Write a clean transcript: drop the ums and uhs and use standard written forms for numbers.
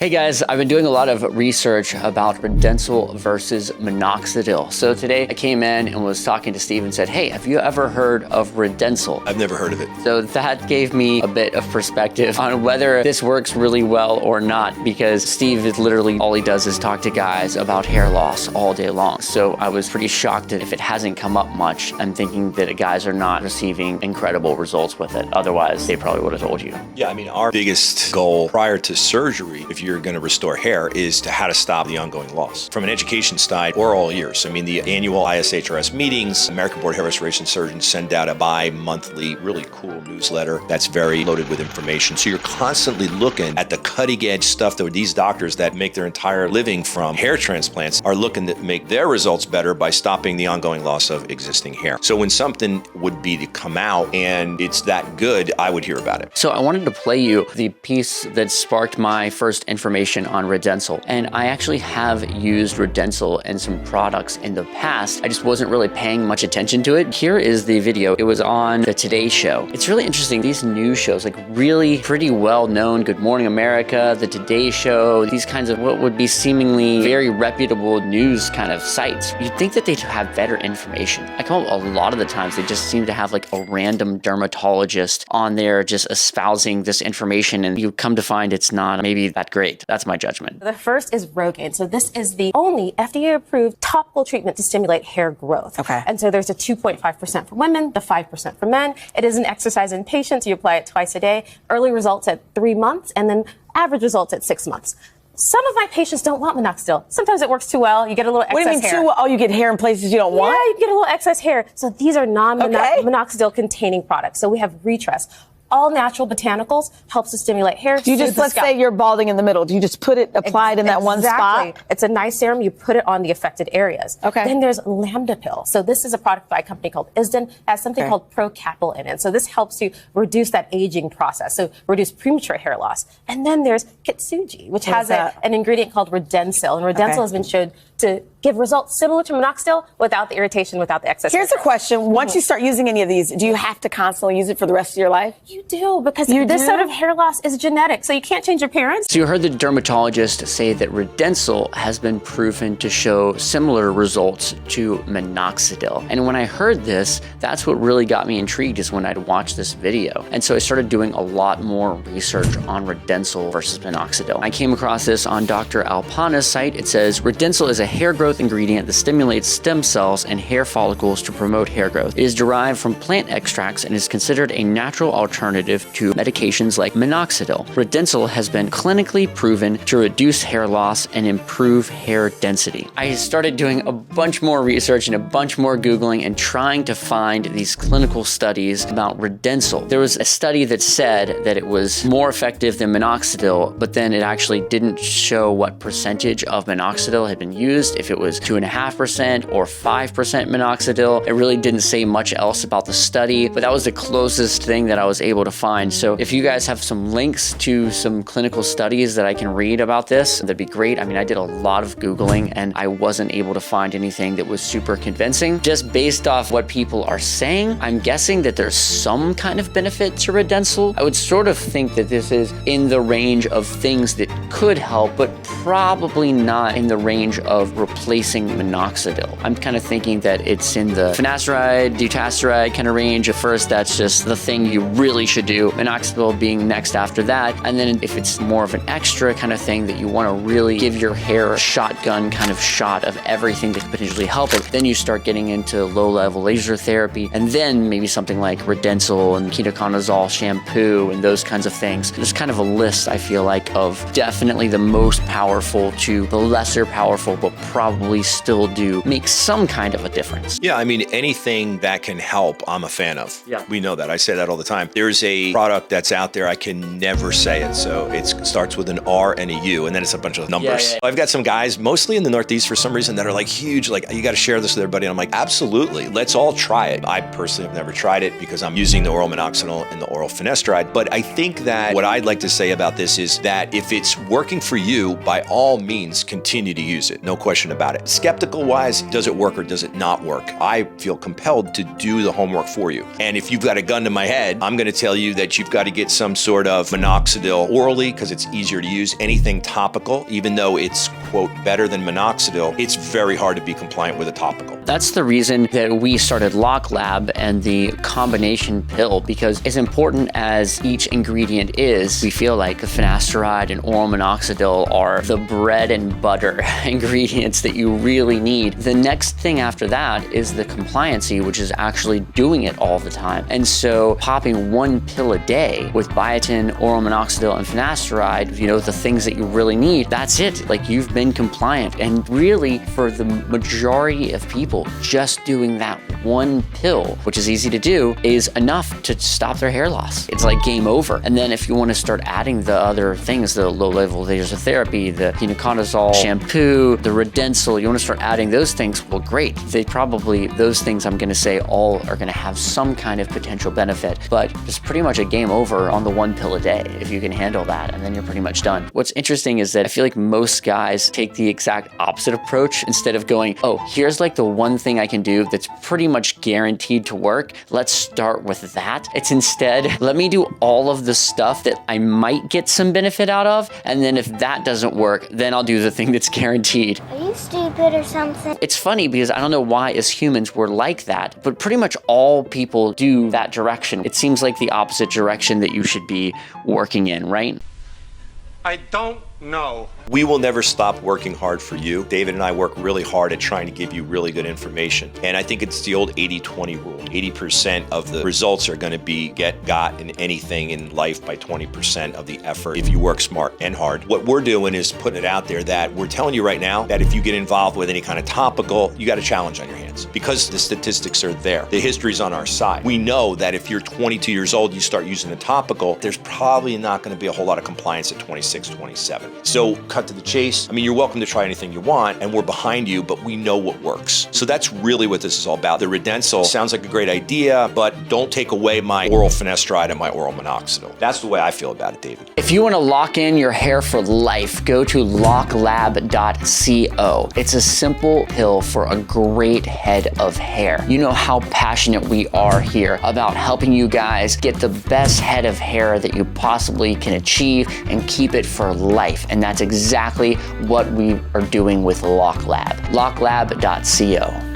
Hey guys, I've been doing a lot of research about Redensyl versus Minoxidil. So today I came in and was talking to Steve and said, hey, have you ever heard of Redensyl? I've never heard of it. So that gave me a bit of perspective on whether this works really well or not, because Steve is literally, all he does is talk to guys about hair loss all day long. So I was pretty shocked that if it hasn't come up much, I'm thinking that guys are not receiving incredible results with it. Otherwise, they probably would have told you. Yeah, I mean, our biggest goal prior to surgery, if you're going to restore hair, is to how to stop the ongoing loss. From an education side, we're all ears. I mean, the annual ISHRS meetings, American Board of Hair Restoration Surgeons send out a bi-monthly, really cool newsletter that's very loaded with information. So you're constantly looking at the cutting edge stuff that these doctors that make their entire living from hair transplants are looking to make their results better by stopping the ongoing loss of existing hair. So when something would be to come out and it's that good, I would hear about it. So I wanted to play you the piece that sparked my first information on Redensyl. And I actually have used Redensyl in some products in the past. I just wasn't really paying much attention to it. Here is the video. It was on the Today Show. It's really interesting. These news shows, like really pretty well known, Good Morning America, the Today Show, these kinds of what would be seemingly very reputable news kind of sites. You'd think that they'd have better information. I come up a lot of the times, they just seem to have like a random dermatologist on there just espousing this information, and you come to find it's not maybe that great. That's my judgment. The first is Rog Gain. So this is the only FDA-approved topical treatment to stimulate hair growth. Okay. And so there's a 2.5% for women, the 5% for men. It is an exercise in patients. You apply it twice a day. Early results at 3 months, and then average results at 6 months. Some of my patients don't want Minoxidil. Sometimes it works too well. You get a little excess hair. What do you mean too well? Oh, you get hair in places you don't want? Yeah, you get a little excess hair. So these are non-Minoxidil containing products. So we have Retress. All natural botanicals helps to stimulate hair. Do you just, let's say you're balding in the middle. Do you just put it applied in that one spot? It's a nice serum. You put it on the affected areas. Okay. Then there's Lambda Pill. So this is a product by a company called Isden. It has something called Procapil in it. So this helps you reduce that aging process. So reduce premature hair loss. And then there's Kitsuji, which has an ingredient called Redensyl. And Redensyl has been shown to give results similar to Minoxidil without the irritation, without the excess. Here's a question. Once you start using any of these, do you have to constantly use it for the rest of your life? You do, because this sort of hair loss is genetic, so you can't change your parents. So you heard the dermatologist say that Redensyl has been proven to show similar results to Minoxidil. And when I heard this, that's what really got me intrigued, is when I'd watched this video. And so I started doing a lot more research on Redensyl versus Minoxidil. I came across this on Dr. Alpana's site. It says, Redensyl is a hair growth ingredient that stimulates stem cells and hair follicles to promote hair growth. It is derived from plant extracts and is considered a natural alternative to medications like Minoxidil. Redensyl has been clinically proven to reduce hair loss and improve hair density. I started doing a bunch more research and a bunch more Googling and trying to find these clinical studies about Redensyl. There was a study that said that it was more effective than Minoxidil, but then it actually didn't show what percentage of Minoxidil had been used, if it was 2.5% or 5% Minoxidil. It really didn't say much else about the study, but that was the closest thing that I was able to find. So if you guys have some links to some clinical studies that I can read about this, that'd be great. I mean, I did a lot of Googling and I wasn't able to find anything that was super convincing. Just based off what people are saying, I'm guessing that there's some kind of benefit to Redensyl. I would sort of think that this is in the range of things that could help, but probably not in the range of replacing Minoxidil. I'm kind of thinking that it's in the finasteride, dutasteride kind of range. At first, that's just the thing you really should do. Minoxidil being next after that. And then if it's more of an extra kind of thing that you want to really give your hair a shotgun kind of shot of everything that could potentially help it, then you start getting into low-level laser therapy, and then maybe something like Redensyl and ketoconazole shampoo and those kinds of things. There's kind of a list, I feel like, of definitely the most powerful to the lesser powerful, but probably still do make some kind of a difference. Yeah, I mean, anything that can help, I'm a fan of. Yeah. We know that. I say that all the time. There's a product that's out there, I can never say it. So it starts with an R and a U, and then it's a bunch of numbers. Yeah. I've got some guys, mostly in the Northeast for some reason, that are like huge, like, you got to share this with everybody. And I'm like, absolutely. Let's all try it. I personally have never tried it because I'm using the oral Minoxidil and the oral finasteride. But I think that what I'd like to say about this is that if it's working for you, by all means, continue to use it. No question about it. Skeptical wise, does it work or does it not work? I feel compelled to do the homework for you. And if you've got a gun to my head, I'm going to tell you that you've got to get some sort of minoxidil orally because it's easier to use. Anything topical, even though it's, quote, better than minoxidil, it's very hard to be compliant with a topical. That's the reason that we started Locklab and the combination pill, because as important as each ingredient is, we feel like the finasteride and oral minoxidil are the bread and butter ingredients that you really need. The next thing after that is the Compliancy, which is actually doing it all the time. And so popping one pill a day with biotin, oral minoxidil, and finasteride, you know, the things that you really need, that's it. Like, you've been compliant. And really, for the majority of people, just doing that one pill, which is easy to do, is enough to stop their hair loss. It's like game over. And then if you want to start adding the other things, the low-level laser therapy, the Minoxidil shampoo, the Redensyl, you want to start adding those things, well, great. Those things, I'm going to say, all are going to have some kind of potential benefit, but it's pretty much a game over on the one pill a day if you can handle that, and then you're pretty much done. What's interesting is that I feel like most guys take the exact opposite approach. Instead of going, oh, here's like the one thing I can do that's pretty much guaranteed to work, let's start with that. It's instead, let me do all of the stuff that I might get some benefit out of, and then if that doesn't work, then I'll do the thing that's guaranteed. Are you stupid or something? It's funny because I don't know why as humans we're like that, but pretty much all people do that direction. It seems like the opposite direction that you should be working in, right? I don't know. We will never stop working hard for you. David and I work really hard at trying to give you really good information. And I think it's the old 80-20 rule. 80% of the results are going to be got in anything in life by 20% of the effort if you work smart and hard. What we're doing is putting it out there that we're telling you right now that if you get involved with any kind of topical, you got a challenge on your hands because the statistics are there. The history's on our side. We know that if you're 22 years old, you start using a topical, there's probably not going to be a whole lot of compliance at 26, 27. So cut to the chase. I mean, you're welcome to try anything you want, and we're behind you, but we know what works. So that's really what this is all about. The Redensyl sounds like a great idea, but don't take away my oral finasteride and my oral minoxidil. That's the way I feel about it, David. If you want to lock in your hair for life, go to locklab.co. It's a simple pill for a great head of hair. You know how passionate we are here about helping you guys get the best head of hair that you possibly can achieve and keep it for life. And that's exactly what we are doing with Locklab. Locklab.co.